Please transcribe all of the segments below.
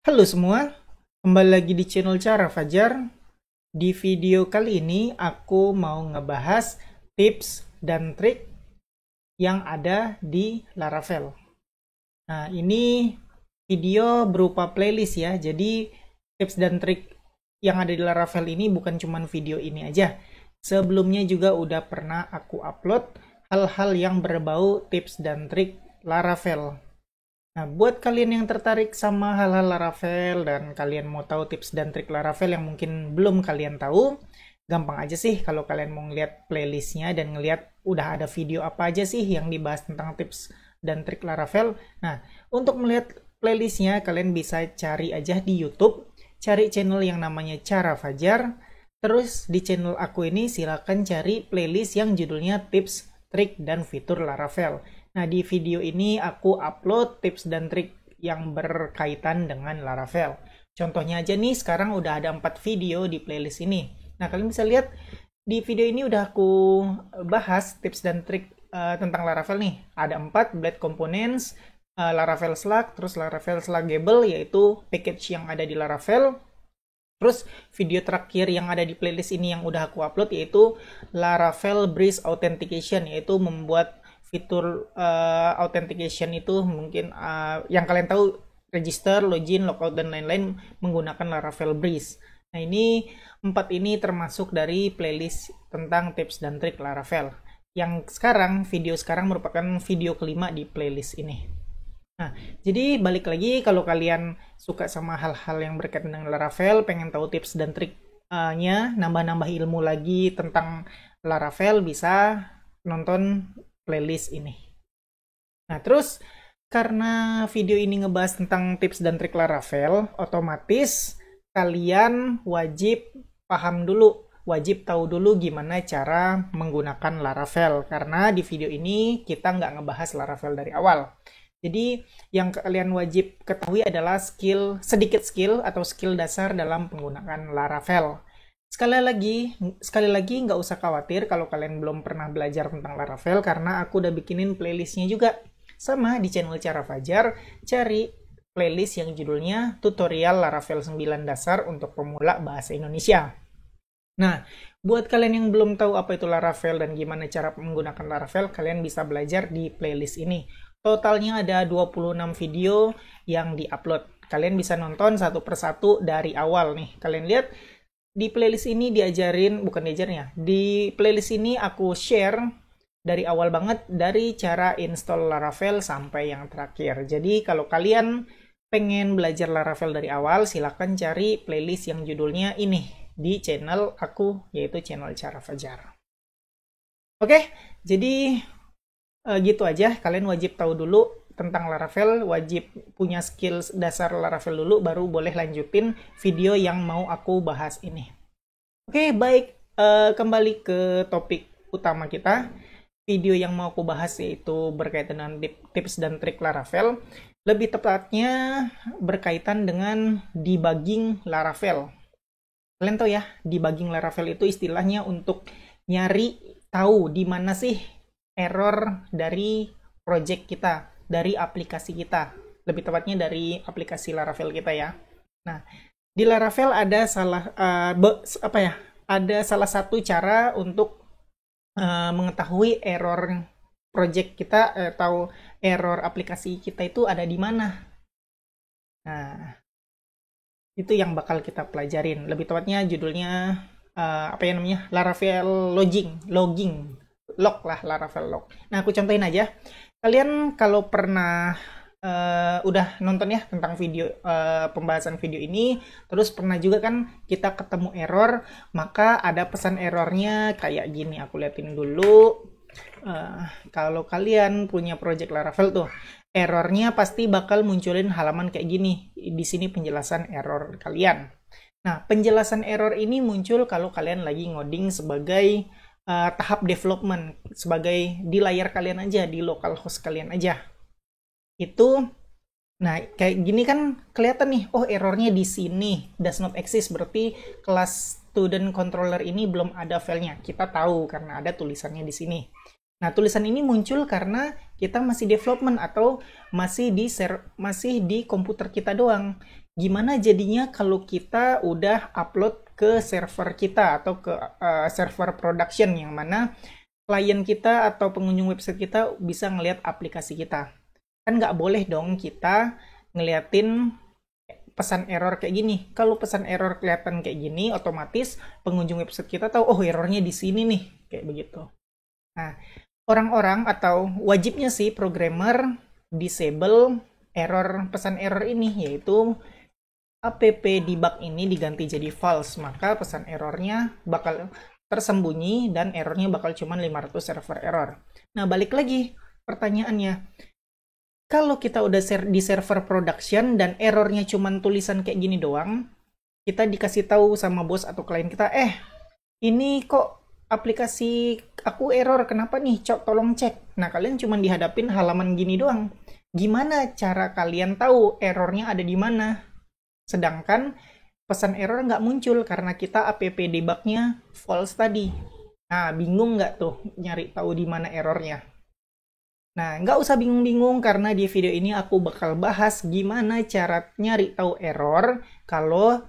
Halo semua, kembali lagi di channel Cara Fajar. Di video kali ini aku mau ngebahas tips dan trik yang ada di Laravel. Nah, ini video berupa playlist ya. Jadi tips dan trik yang ada di Laravel ini bukan cuma video ini aja. Sebelumnya juga udah pernah aku upload hal-hal yang berbau tips dan trik Laravel. Nah, buat kalian yang tertarik sama hal-hal Laravel dan kalian mau tahu tips dan trik Laravel yang mungkin belum kalian tahu, gampang aja sih kalau kalian mau ngeliat playlistnya dan ngeliat udah ada video apa aja sih yang dibahas tentang tips dan trik Laravel. Nah, untuk melihat playlistnya kalian bisa cari aja di YouTube, cari channel yang namanya Cara Fajar. Terus di channel aku ini silakan cari playlist yang judulnya tips, trik, dan fitur Laravel. Nah, di video ini aku upload tips dan trik yang berkaitan dengan Laravel. Contohnya aja nih, sekarang udah ada 4 video di playlist ini. Nah, kalian bisa lihat di video ini udah aku bahas tips dan trik tentang Laravel nih. Ada 4, Blade Components, Laravel Slack, terus Laravel Slackable, yaitu package yang ada di Laravel. Terus video terakhir yang ada di playlist ini yang udah aku upload yaitu Laravel Breeze Authentication, yaitu membuat fitur authentication itu mungkin yang kalian tahu register, login, logout, dan lain-lain menggunakan Laravel Breeze. Nah, ini 4 ini termasuk dari playlist tentang tips dan trik Laravel. Yang sekarang, video sekarang merupakan video kelima di playlist ini. Nah, jadi balik lagi kalau kalian suka sama hal-hal yang berkaitan dengan Laravel, pengen tahu tips dan triknya, nambah-nambah ilmu lagi tentang Laravel, bisa nonton playlist ini. Nah, terus karena video ini ngebahas tentang tips dan trik Laravel, otomatis kalian wajib paham dulu, wajib tahu dulu gimana cara menggunakan Laravel. Karena di video ini kita nggak ngebahas Laravel dari awal. Jadi yang kalian wajib ketahui adalah sedikit skill atau skill dasar dalam penggunaan Laravel. Sekali lagi nggak usah khawatir kalau kalian belum pernah belajar tentang Laravel karena aku udah bikinin playlistnya juga. Sama di channel Cara Fajar, cari playlist yang judulnya Tutorial Laravel 9 Dasar untuk Pemula Bahasa Indonesia. Nah, buat kalian yang belum tahu apa itu Laravel dan gimana cara menggunakan Laravel, kalian bisa belajar di playlist ini. Totalnya ada 26 video yang diupload. Kalian bisa nonton satu persatu dari awal nih. Kalian lihat di playlist ini di playlist ini aku share dari awal banget, dari cara install Laravel sampai yang terakhir. Jadi kalau kalian pengen belajar Laravel dari awal, silakan cari playlist yang judulnya ini di channel aku, yaitu channel Cara Fajar. Oke, jadi gitu aja. Kalian wajib tahu dulu tentang Laravel, wajib punya skill dasar Laravel dulu, baru boleh lanjutin video yang mau aku bahas ini. Oke, baik. Kembali ke topik utama kita. Video yang mau aku bahas yaitu berkaitan dengan tips dan trik Laravel. Lebih tepatnya berkaitan dengan debugging Laravel. Kalian tahu ya, debugging Laravel itu istilahnya untuk nyari tahu di mana sih error dari project kita, dari aplikasi kita. Lebih tepatnya dari aplikasi Laravel kita ya. Nah, di Laravel ada salah satu cara untuk mengetahui error project kita atau error aplikasi kita itu ada di mana. Nah, itu yang bakal kita pelajarin. Lebih tepatnya judulnya Laravel logging. Log lah, Laravel log. Nah, aku contohin aja. Kalian kalau pernah udah nonton ya tentang video pembahasan video ini, terus pernah juga kan kita ketemu error, maka ada pesan errornya kayak gini. Aku liatin dulu. Kalau kalian punya project Laravel tuh, errornya pasti bakal munculin halaman kayak gini. Di sini penjelasan error kalian. Nah, penjelasan error ini muncul kalau kalian lagi ngoding sebagai tahap development, sebagai di layar kalian aja, di localhost kalian aja. Itu, nah kayak gini kan kelihatan nih, oh errornya di sini, does not exist, berarti kelas student controller ini belum ada filenya. Kita tahu karena ada tulisannya di sini. Nah, tulisan ini muncul karena kita masih development atau masih di komputer kita doang. Gimana jadinya kalau kita udah upload ke server kita atau ke server production yang mana klien kita atau pengunjung website kita bisa ngelihat aplikasi kita. Kan nggak boleh dong kita ngeliatin pesan error kayak gini. Kalau pesan error kelihatan kayak gini, otomatis pengunjung website kita tahu, oh errornya di sini nih, kayak begitu. Nah, orang-orang atau wajibnya sih programmer disable pesan error ini, yaitu app debug ini diganti jadi false, maka pesan errornya bakal tersembunyi dan errornya bakal cuma 500 server error. Nah, balik lagi pertanyaannya. Kalau kita udah di server production dan errornya cuma tulisan kayak gini doang, kita dikasih tahu sama bos atau klien kita, ini kok aplikasi aku error, kenapa nih? Tolong cek. Nah, kalian cuma dihadapin halaman gini doang. Gimana cara kalian tahu errornya ada di mana? Sedangkan pesan error nggak muncul karena kita app debugnya false tadi. Nah, bingung nggak tuh nyari tahu di mana errornya? Nah, nggak usah bingung-bingung karena di video ini aku bakal bahas gimana cara nyari tahu error kalau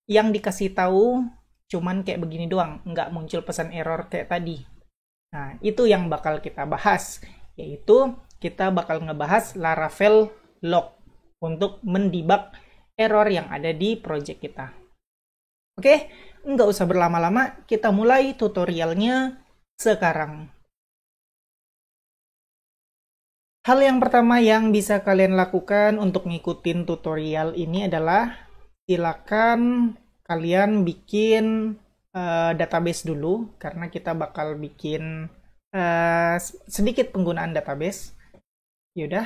yang dikasih tahu cuman kayak begini doang, nggak muncul pesan error kayak tadi. Nah, itu yang bakal kita bahas, yaitu kita bakal ngebahas Laravel log untuk mendebug error yang ada di project kita. Oke, nggak usah berlama-lama, kita mulai tutorialnya sekarang. Hal yang pertama yang bisa kalian lakukan untuk ngikutin tutorial ini adalah silakan kalian bikin database dulu, karena kita bakal bikin sedikit penggunaan database. Yaudah,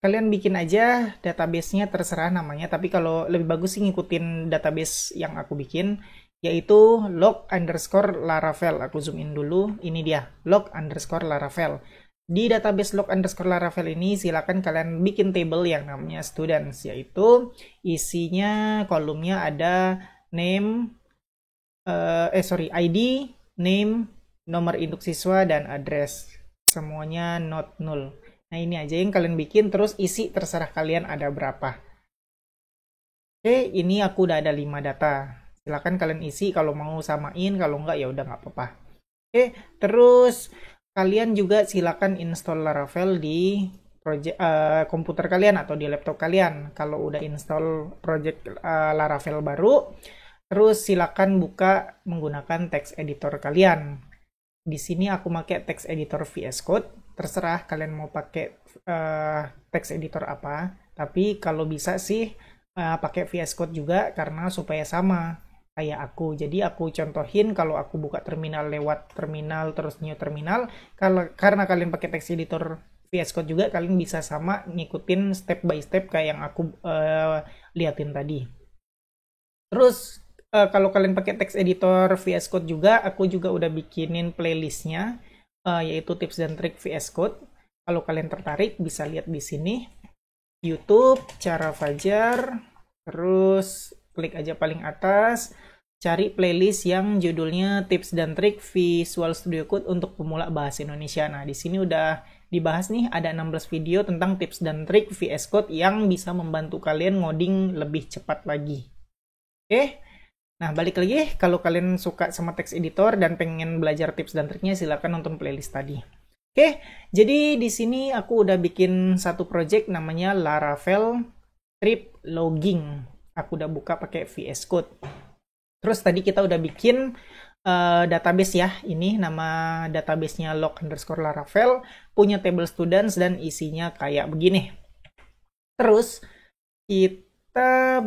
kalian bikin aja database-nya, terserah namanya, tapi kalau lebih bagus sih ngikutin database yang aku bikin, yaitu log_laravel. Aku zoom in dulu, ini dia, log_laravel. Di database log_laravel ini silakan kalian bikin table yang namanya students, yaitu isinya kolomnya ada name, ID, name, nomor induk siswa, dan address. Semuanya not null. Nah, ini aja yang kalian bikin, terus isi terserah kalian ada berapa. Oke, ini aku udah ada 5 data. Silakan kalian isi kalau mau samain, kalau enggak ya udah nggak apa-apa. Oke, terus kalian juga silakan install Laravel di komputer kalian atau di laptop kalian. Kalau udah install project Laravel baru, terus silakan buka menggunakan text editor kalian. Di sini aku pakai text editor VS Code. Terserah kalian mau pakai text editor apa. Tapi kalau bisa sih pakai VS Code juga, karena supaya sama kayak aku. Jadi aku contohin kalau aku buka terminal lewat terminal terus new terminal. Karena kalian pakai text editor VS Code juga, kalian bisa sama ngikutin step by step kayak yang aku liatin tadi. Terus kalau kalian pakai text editor VS Code juga, aku juga udah bikinin playlistnya, yaitu tips dan trik VS Code. Kalau kalian tertarik bisa lihat di sini, YouTube, cara Fajar, terus klik aja paling atas, cari playlist yang judulnya tips dan trik Visual Studio Code untuk pemula bahasa Indonesia. Nah, di sini udah dibahas nih, ada 16 video tentang tips dan trik VS Code yang bisa membantu kalian ngoding lebih cepat lagi. Oke. Nah, balik lagi, kalau kalian suka sama text editor dan pengen belajar tips dan triknya, silakan nonton playlist tadi. Oke, jadi di sini aku udah bikin satu project namanya Laravel Trip Logging. Aku udah buka pakai VS Code. Terus tadi kita udah bikin database ya. Ini nama databasenya log_laravel, punya table students dan isinya kayak begini. Terus kita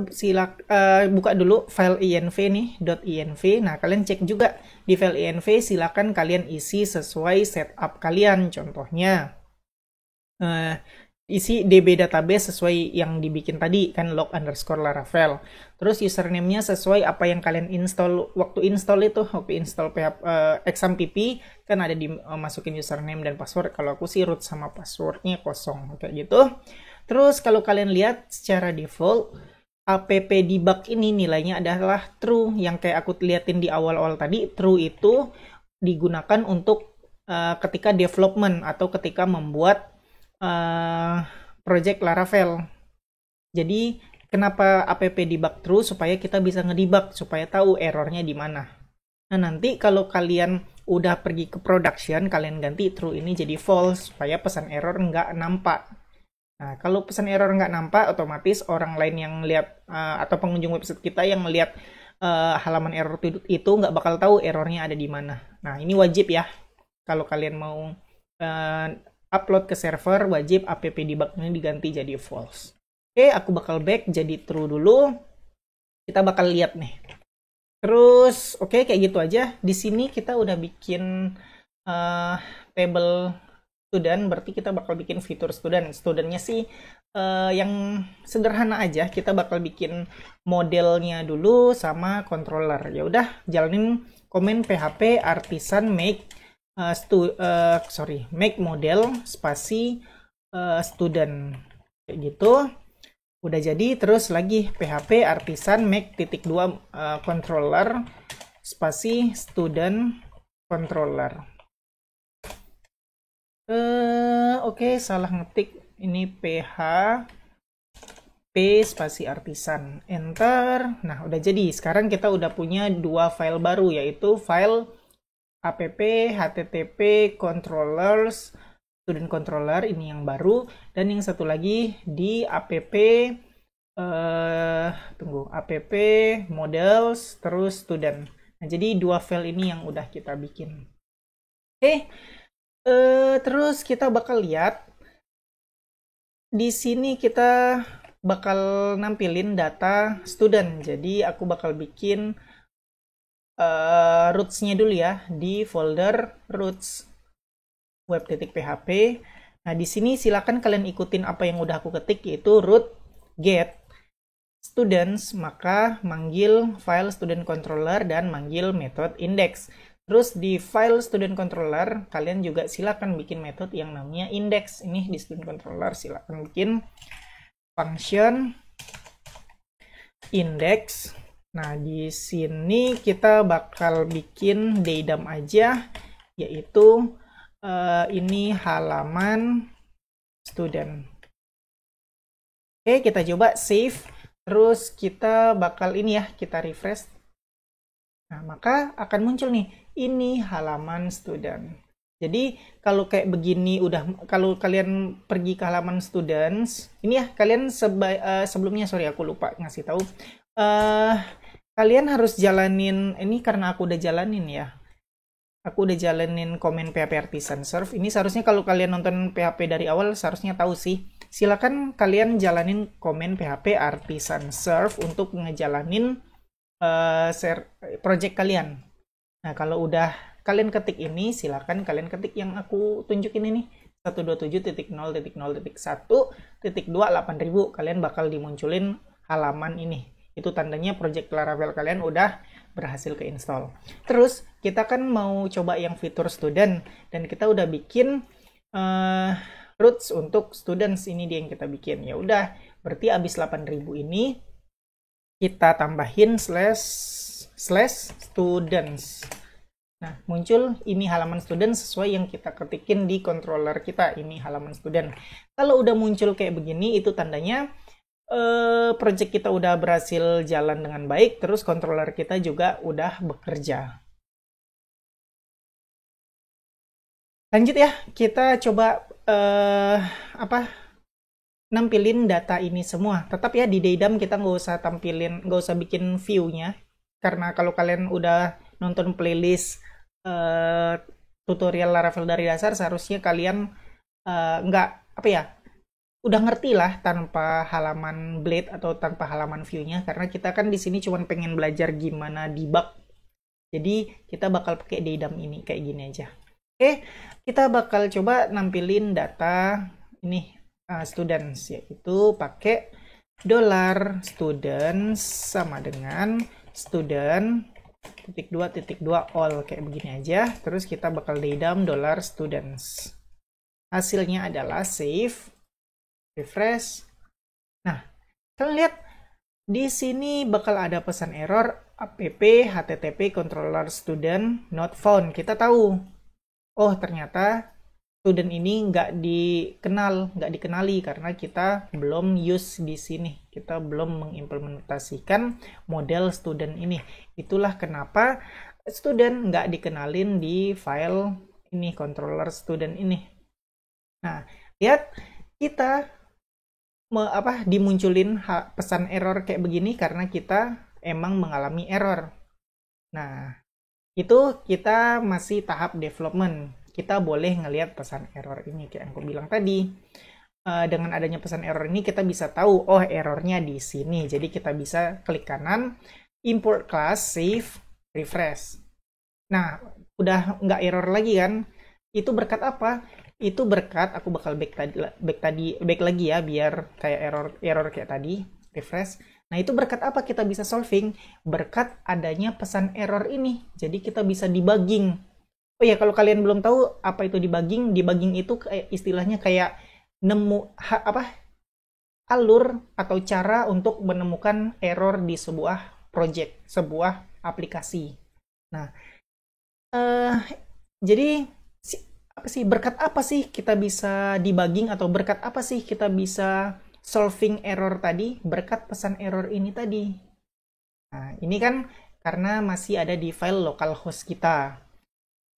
buka dulu file .env nih, .env. Nah, kalian cek juga di file .env, silakan kalian isi sesuai setup kalian. Contohnya isi DB database sesuai yang dibikin tadi kan, log_laravel. Terus username-nya sesuai apa yang kalian install waktu install XAMPP kan ada dimasukin username dan password. Kalau aku sih root sama passwordnya kosong kayak gitu. Terus kalau kalian lihat secara default app debug ini nilainya adalah true, yang kayak aku liatin di awal-awal tadi. True itu digunakan untuk ketika development atau ketika membuat project Laravel. Jadi kenapa app debug true? Supaya kita bisa ngedebug, supaya tahu errornya di mana. Nah, nanti kalau kalian udah pergi ke production, kalian ganti true ini jadi false, supaya pesan error nggak nampak. Nah, kalau pesan error nggak nampak, otomatis orang lain yang lihat atau pengunjung website kita yang melihat halaman error itu nggak bakal tahu errornya ada di mana. Nah, ini wajib ya. Kalau kalian mau upload ke server, wajib app debug ini diganti jadi false. Oke, aku bakal back jadi true dulu. Kita bakal lihat nih. Terus, oke, kayak gitu aja. Di sini kita udah bikin table student, berarti kita bakal bikin fitur student. Studentnya sih yang sederhana aja. Kita bakal bikin modelnya dulu sama controller. Ya udah, jalanin komen php artisan make make model spasi student kayak gitu. Udah jadi. Terus lagi php artisan make titik 2 controller spasi student controller. Oke, salah ngetik ini php spasi artisan, enter. Nah, udah jadi. Sekarang kita udah punya dua file baru, yaitu file app http controllers student controller, ini yang baru, dan yang satu lagi di app app models terus student. Nah, jadi dua file ini yang udah kita bikin. Oke, terus kita bakal lihat di sini, kita bakal nampilin data student. Jadi aku bakal bikin roots-nya dulu ya, di folder roots web.php. Nah, di sini silakan kalian ikutin apa yang udah aku ketik, yaitu root get students, maka manggil file student controller dan manggil method index. Terus di file student controller kalian juga silakan bikin method yang namanya index. Ini di student controller silakan bikin function index. Nah, di sini kita bakal bikin daydam aja, yaitu ini halaman student. Oke, kita coba save. Terus kita bakal ini ya, kita refresh. Nah, maka akan muncul nih, ini halaman student. Jadi kalau kayak begini kalau kalian pergi ke halaman students, ini ya kalian sebelumnya, sorry aku lupa ngasih tahu. Kalian harus jalanin ini, karena aku udah jalanin ya. Aku udah jalanin komen PHP Artisan Serve. Ini seharusnya kalau kalian nonton PHP dari awal seharusnya tahu sih. Silakan kalian jalanin komen PHP Artisan Serve untuk ngejalanin project kalian. Nah, kalau udah kalian ketik ini, silakan kalian ketik yang aku tunjukin ini. 127.0.1.2.8000. Kalian bakal dimunculin halaman ini. Itu tandanya project Laravel kalian udah berhasil keinstall. Terus kita kan mau coba yang fitur student, dan kita udah bikin roots untuk students. Ini dia yang kita bikin. Ya udah, berarti abis 8000 ini kita tambahin slash students. Nah, muncul ini halaman student sesuai yang kita ketikin di controller kita. Ini halaman student. Kalau udah muncul kayak begini, itu tandanya project kita udah berhasil jalan dengan baik, terus controller kita juga udah bekerja. Lanjut ya, kita coba nampilin data ini semua. Tetap ya di daydam kita nggak usah bikin view-nya, karena kalau kalian udah nonton playlist tutorial Laravel dari dasar, seharusnya kalian udah ngerti lah tanpa halaman blade atau tanpa halaman view-nya, karena kita kan di sini cuma pengen belajar gimana debug. Jadi kita bakal pakai daydam ini kayak gini aja. Oke, kita bakal coba nampilin data ini students, yaitu pakai $students sama dengan student .2.2 all kayak begini aja. Terus kita bakal daydam $students. Hasilnya adalah save, refresh. Nah, kalian lihat di sini bakal ada pesan error app http controller student not found. Kita tahu oh ternyata student ini nggak dikenali karena kita belum use di sini, kita belum mengimplementasikan model student ini. Itulah kenapa student nggak dikenalin di file ini, controller student ini. Nah, lihat kita dimunculin pesan error kayak begini karena kita emang mengalami error. Nah, itu kita masih tahap development. Kita boleh ngelihat pesan error ini kayak yang aku bilang tadi. Dengan adanya pesan error ini kita bisa tahu, oh errornya di sini. Jadi kita bisa klik kanan, import class, save, refresh. Nah, udah nggak error lagi kan? Itu berkat apa? Itu berkat, aku bakal back lagi ya, biar kayak error kayak tadi, refresh. Nah, itu berkat apa kita bisa solving? Berkat adanya pesan error ini. Jadi kita bisa debugging. Oh ya, kalau kalian belum tahu apa itu debugging, debugging itu istilahnya kayak nemu alur atau cara untuk menemukan error di sebuah project, sebuah aplikasi. Nah, jadi berkat apa sih kita bisa debugging atau berkat apa sih kita bisa solving error tadi? Berkat pesan error ini tadi. Nah, ini kan karena masih ada di file localhost kita.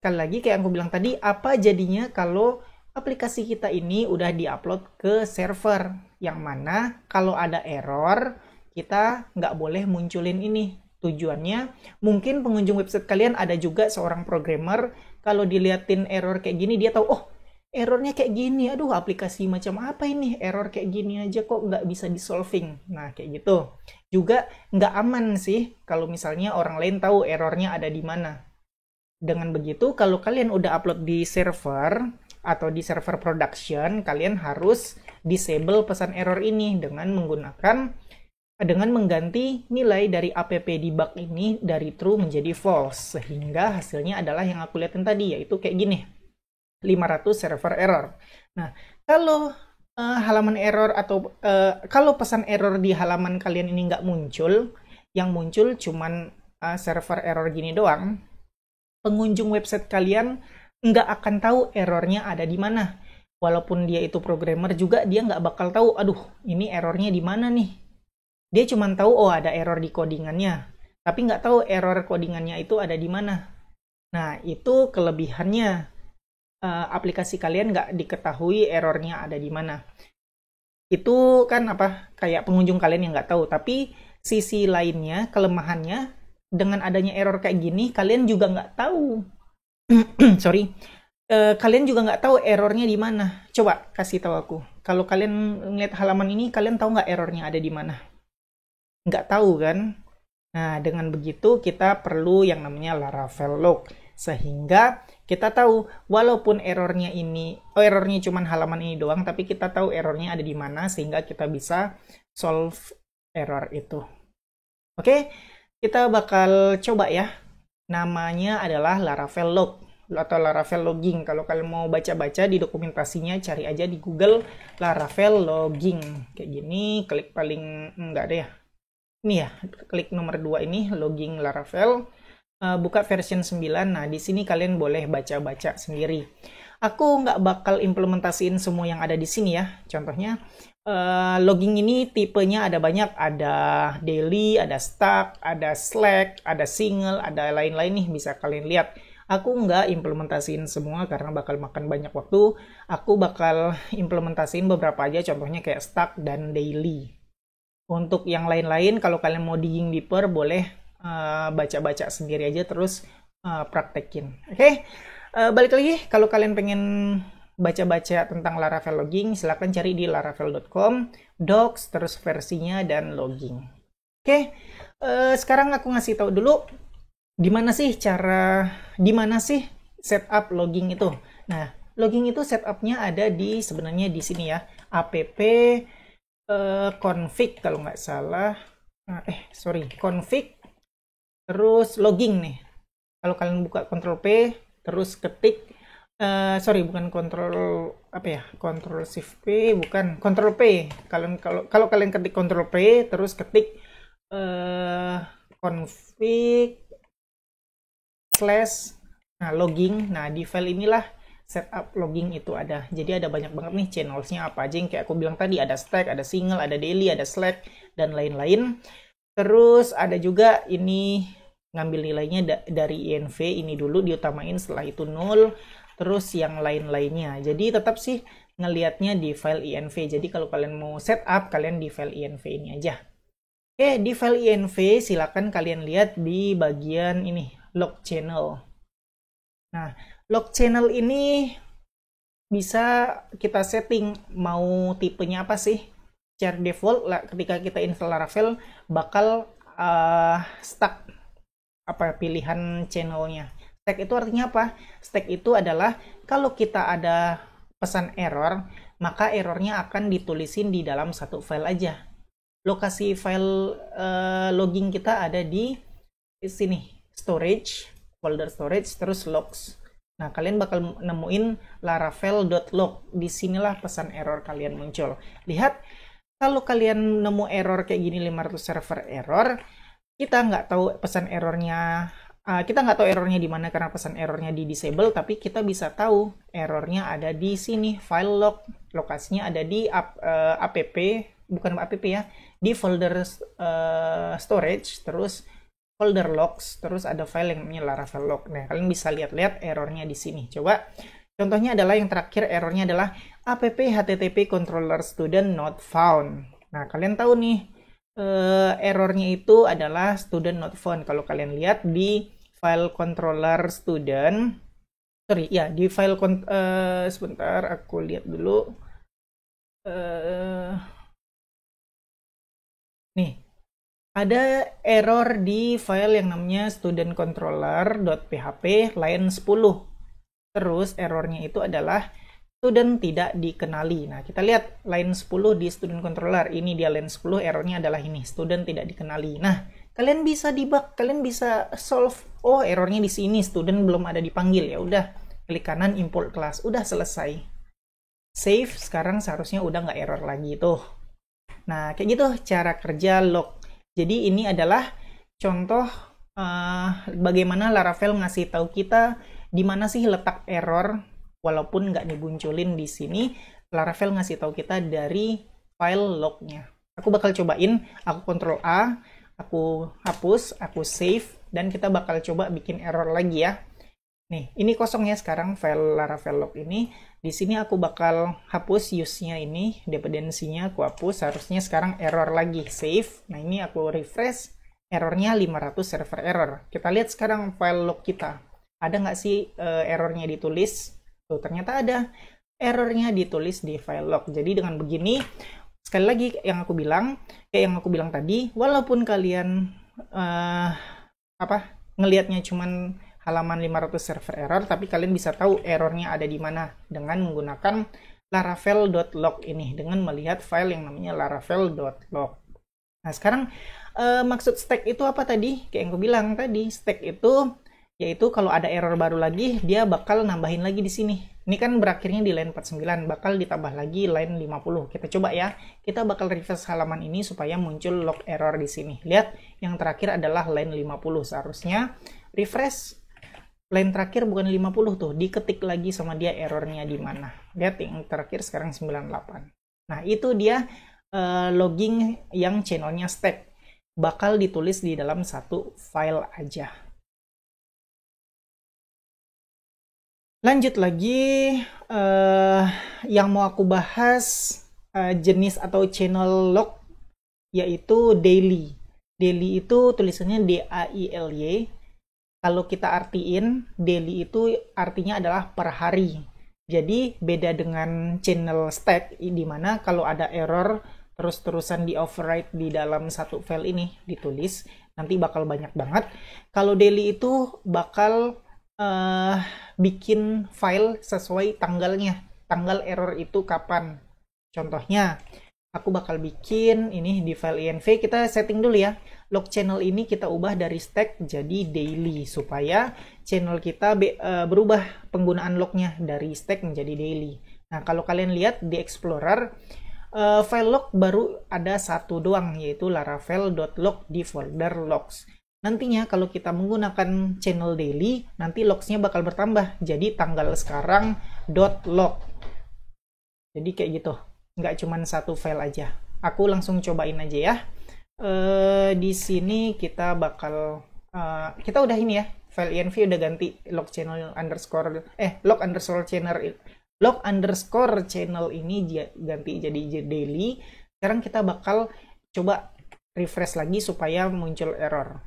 Sekali lagi kayak aku bilang tadi, apa jadinya kalau aplikasi kita ini udah diupload ke server? Yang mana kalau ada error, kita nggak boleh munculin ini. Tujuannya, mungkin pengunjung website kalian ada juga seorang programmer, kalau diliatin error kayak gini, dia tahu, oh errornya kayak gini, aduh aplikasi macam apa ini, error kayak gini aja kok nggak bisa di-solving. Nah, kayak gitu. Juga nggak aman sih kalau misalnya orang lain tahu errornya ada di mana. Dengan begitu, kalau kalian udah upload di server, atau di server production, kalian harus disable pesan error ini dengan mengganti nilai dari app debug ini dari true menjadi false, sehingga hasilnya adalah yang aku lihatin tadi, yaitu kayak gini, 500 server error. Nah, kalau halaman error atau kalau pesan error di halaman kalian ini nggak muncul, yang muncul cuman server error gini doang, pengunjung website kalian nggak akan tahu errornya ada di mana. Walaupun dia itu programmer juga, dia nggak bakal tahu, aduh ini errornya di mana nih. Dia cuma tahu, oh ada error di codingannya. Tapi nggak tahu error codingannya itu ada di mana. Nah, itu kelebihannya. Aplikasi kalian nggak diketahui errornya ada di mana. Itu kan kayak pengunjung kalian yang nggak tahu. Tapi sisi lainnya, kelemahannya, dengan adanya error kayak gini, kalian juga nggak tahu. Sorry. Kalian juga nggak tahu errornya di mana. Coba kasih tahu aku. Kalau kalian ngeliat halaman ini, kalian tahu nggak errornya ada di mana? Nggak tahu kan? Nah, dengan begitu kita perlu yang namanya Laravel log. Sehingga kita tahu, walaupun errornya cuma halaman ini doang, tapi kita tahu errornya ada di mana, sehingga kita bisa solve error itu. Oke, kita bakal coba ya. Namanya adalah Laravel log atau Laravel logging. Kalau kalian mau baca-baca di dokumentasinya, cari aja di Google Laravel logging. Kayak gini, klik paling enggak ada ya. Ini ya, klik nomor 2 ini, logging Laravel. Buka version 9. Nah, di sini kalian boleh baca-baca sendiri. Aku nggak bakal implementasiin semua yang ada di sini ya. Contohnya, logging ini tipenya ada banyak. Ada daily, ada stack, ada slack, ada single, ada lain-lain nih. Bisa kalian lihat. Aku nggak implementasiin semua karena bakal makan banyak waktu. Aku bakal implementasiin beberapa aja, contohnya kayak stack dan daily. Untuk yang lain-lain, kalau kalian mau digging deeper, boleh baca-baca sendiri aja, terus praktekin. Oke, balik lagi, kalau kalian pengen baca-baca tentang Laravel logging, silahkan cari di laravel.com, docs, terus versinya, dan logging. Oke, sekarang aku ngasih tahu dulu, di mana sih setup logging itu. Nah, logging itu setupnya ada sebenarnya di sini ya, app config kalau nggak salah, config terus logging nih. Kalau kalian buka Ctrl P terus ketik bukan Ctrl Shift P, bukan Ctrl P. Kalau kalian ketik Ctrl P terus ketik config / Nah, logging. Nah, di file inilah setup logging itu ada. Jadi ada banyak banget nih channelsnya apa aja yang kayak aku bilang tadi. Ada stack, ada single, ada daily, ada slack, dan lain-lain. Terus ada juga ini ngambil nilainya dari INV ini dulu diutamain, setelah itu 0. Terus yang lain-lainnya. Jadi tetap sih ngelihatnya di file INV. Jadi kalau kalian mau setup, kalian di file INV ini aja. Oke, di file INV silakan kalian lihat di bagian ini, log channel. Nah, log channel ini bisa kita setting mau tipenya apa sih. Secara default lah, ketika kita install Laravel bakal stack apa pilihan channelnya. Stack itu artinya apa? Stack itu adalah kalau kita ada pesan error, maka errornya akan ditulisin di dalam satu file aja. Lokasi file logging kita ada di sini, storage, folder storage, terus logs. Nah, kalian bakal nemuin laravel.log. Disinilah pesan error kalian muncul. Lihat, kalau kalian nemu error kayak gini 500 server error, kita nggak tahu pesan errornya, kita nggak tahu errornya di mana karena pesan errornya di disable, tapi kita bisa tahu errornya ada di sini, file log. Lokasinya ada di app, bukan app ya, di folder storage, terus folder logs, terus ada file yang namanya Laravel log. Nah, kalian bisa lihat-lihat errornya di sini. Coba, contohnya adalah yang terakhir, errornya adalah app http controller student not found. Nah, kalian tahu nih, errornya itu adalah student not found. Kalau kalian lihat di file controller student, sorry, ya, di file, sebentar, aku lihat dulu. Nih, ada error di file yang namanya studentcontroller.php line 10. Terus errornya itu adalah student tidak dikenali. Nah, kita lihat line 10 di student controller. Ini dia line 10, errornya adalah ini, student tidak dikenali. Nah, kalian bisa debug, kalian bisa solve. Oh, errornya di sini, student belum ada dipanggil. Ya udah, klik kanan import class. Udah selesai. Save, sekarang seharusnya udah nggak error lagi tuh. Nah, kayak gitu cara kerja log. Jadi ini adalah contoh bagaimana Laravel ngasih tahu kita di mana sih letak error, walaupun nggak dibunculin di sini. Laravel ngasih tahu kita dari file lognya. Aku bakal cobain, aku Ctrl A, aku hapus, aku save, dan kita bakal coba bikin error lagi ya. Nih, ini kosong ya sekarang file Laravel log ini. Di sini aku bakal hapus use-nya ini, dependensinya aku hapus. Harusnya sekarang error lagi, save. Nah, ini aku refresh, errornya 500 server error. Kita lihat sekarang file log kita. Ada nggak sih errornya ditulis? Tuh, ternyata ada. Errornya ditulis di file log. Jadi dengan begini, sekali lagi yang aku bilang, kayak yang aku bilang tadi, walaupun kalian ngelihatnya cuman halaman 500 server error, tapi kalian bisa tahu errornya ada di mana dengan menggunakan laravel.log ini, dengan melihat file yang namanya laravel.log. Nah, sekarang maksud stack itu apa tadi? Kayak yang aku bilang tadi, stack itu yaitu kalau ada error baru lagi, dia bakal nambahin lagi di sini. Ini kan berakhirnya di line 49, bakal ditambah lagi line 50. Kita coba ya, kita bakal refresh halaman ini supaya muncul log error di sini. Lihat, yang terakhir adalah line 50. Seharusnya refresh line terakhir bukan 50 tuh, diketik lagi sama dia errornya di mana. Lihat yang terakhir sekarang 98. Nah, itu dia logging yang channelnya stack. Bakal ditulis di dalam satu file aja. Lanjut lagi, yang mau aku bahas jenis atau channel log, yaitu daily. Daily itu tulisannya D-A-I-L-Y. Kalau kita artiin, daily itu artinya adalah per hari. Jadi beda dengan channel stack, di mana kalau ada error terus-terusan di override di dalam satu file ini ditulis, nanti bakal banyak banget. Kalau daily itu bakal bikin file sesuai tanggalnya. Tanggal error itu kapan. Contohnya, aku bakal bikin ini di file INV, kita setting dulu ya. Log channel ini kita ubah dari stack jadi daily, supaya channel kita berubah penggunaan lognya dari stack menjadi daily. Nah, kalau kalian lihat di Explorer, file log baru ada satu doang, yaitu laravel.log di folder logs. nantinya kalau kita menggunakan channel daily, nanti logsnya bakal bertambah. Jadi tanggal sekarang .log. Jadi kayak gitu, nggak cuma satu file aja. Aku langsung cobain aja ya. Di sini kita bakal, kita udah ini ya, file env udah ganti log channel underscore, log underscore channel ini ganti jadi daily. Sekarang kita bakal coba refresh lagi supaya muncul error.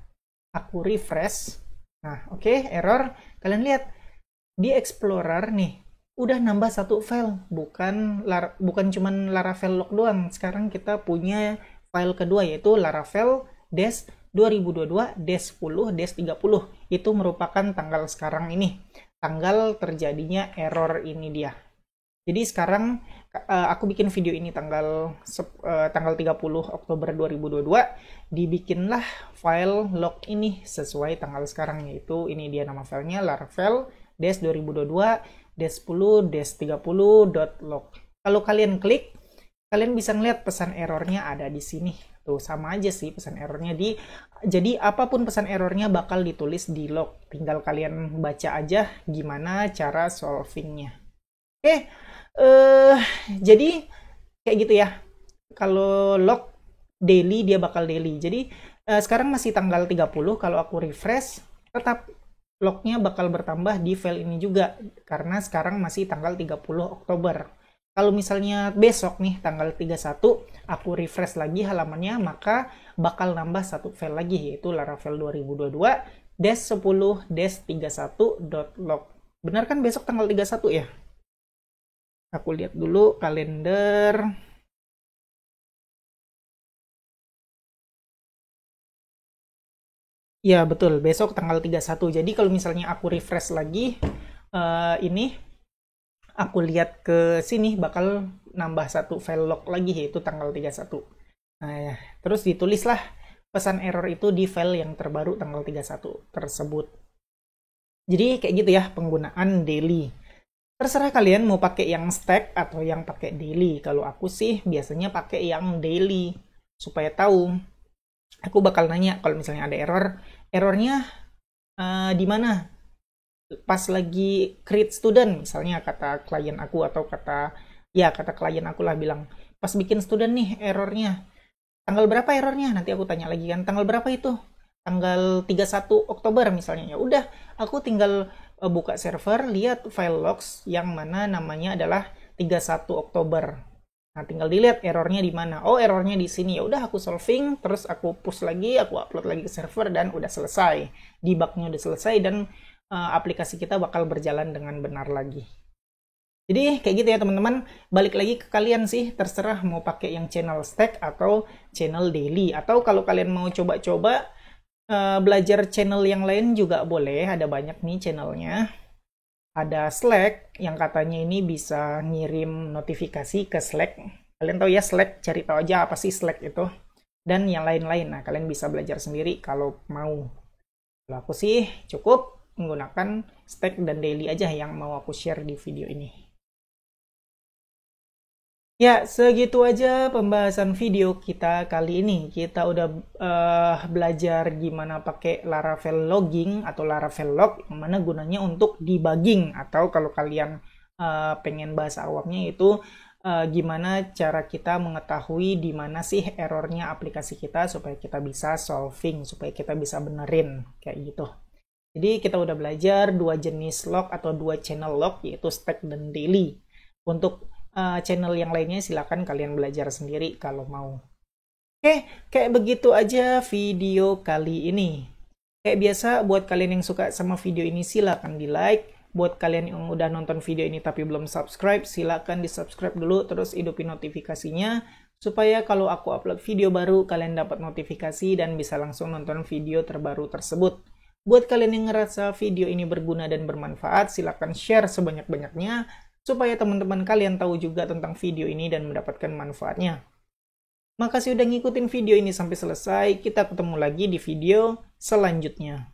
Aku refresh. Nah, oke, error. Kalian lihat di Explorer nih udah nambah satu file, bukan cuman Laravel log doang. Sekarang kita punya file kedua yaitu Laravel des 2022-10-30. Itu merupakan tanggal sekarang ini, tanggal terjadinya error ini dia. Jadi sekarang aku bikin video ini tanggal 30 Oktober 2022, dibikinlah file log ini sesuai tanggal sekarang, yaitu ini dia nama filenya Laravel des 2022-10-30.log. Kalau kalian klik, kalian bisa ngeliat pesan errornya ada di sini. Tuh sama aja sih pesan errornya jadi apapun pesan errornya bakal ditulis di log. Tinggal kalian baca aja gimana cara solvingnya. Oke. Jadi kayak gitu ya. Kalau log daily dia bakal daily. Jadi sekarang masih tanggal 30. Kalau aku refresh tetap lognya bakal bertambah di file ini juga. Karena sekarang masih tanggal 30 Oktober. Kalau misalnya besok nih tanggal 31 aku refresh lagi halamannya, maka bakal nambah satu file lagi yaitu Laravel 2022-10-31.log. Benar kan besok tanggal 31 ya? Aku lihat dulu kalender. Ya betul, besok tanggal 31. Jadi kalau misalnya aku refresh lagi ini, aku lihat ke sini bakal nambah satu file log lagi yaitu tanggal 31. Nah ya, terus ditulislah pesan error itu di file yang terbaru tanggal 31 tersebut. Jadi kayak gitu ya penggunaan daily. Terserah kalian mau pakai yang stack atau yang pakai daily. Kalau aku sih biasanya pakai yang daily supaya tahu. Aku bakal nanya kalau misalnya ada errornya di mana? Pas lagi create student misalnya kata klien aku atau kata klien aku lah bilang pas bikin student nih errornya. Tanggal berapa errornya? Nanti aku tanya lagi kan. Tanggal berapa itu? Tanggal 31 Oktober misalnya. Ya udah, aku tinggal buka server, lihat file logs yang mana namanya adalah 31 Oktober. Nah, tinggal dilihat errornya di mana. Oh, errornya di sini. Ya udah aku solving, terus aku push lagi, aku upload lagi ke server dan udah selesai. Debugnya udah selesai dan aplikasi kita bakal berjalan dengan benar lagi. Jadi kayak gitu ya teman-teman. Balik lagi ke kalian sih, terserah mau pakai yang channel stack atau channel daily. Atau kalau kalian mau coba-coba belajar channel yang lain juga boleh, ada banyak nih channelnya. Ada Slack yang katanya ini bisa ngirim notifikasi ke Slack. Kalian tahu ya Slack, cari tahu aja apa sih Slack itu. Dan yang lain-lain. Nah, kalian bisa belajar sendiri kalau mau. Kalau aku sih cukup menggunakan stack dan daily aja yang mau aku share di video ini. Ya, segitu aja pembahasan video kita kali ini. Kita udah belajar gimana pakai Laravel logging atau Laravel log, yang mana gunanya untuk debugging. Atau kalau kalian pengen bahasa awamnya itu gimana cara kita mengetahui di mana sih errornya aplikasi kita supaya kita bisa solving, supaya kita bisa benerin, kayak gitu. Jadi kita udah belajar dua jenis log atau dua channel log, yaitu stack dan daily. Untuk channel yang lainnya silakan kalian belajar sendiri kalau mau. Oke, kayak begitu aja video kali ini. Kayak biasa, buat kalian yang suka sama video ini silakan di like. Buat kalian yang udah nonton video ini tapi belum subscribe, silakan di subscribe dulu, terus hidupin notifikasinya supaya kalau aku upload video baru kalian dapat notifikasi dan bisa langsung nonton video terbaru tersebut. Buat kalian yang ngerasa video ini berguna dan bermanfaat, silakan share sebanyak-banyaknya supaya teman-teman kalian tahu juga tentang video ini dan mendapatkan manfaatnya. Makasih udah ngikutin video ini sampai selesai. Kita ketemu lagi di video selanjutnya.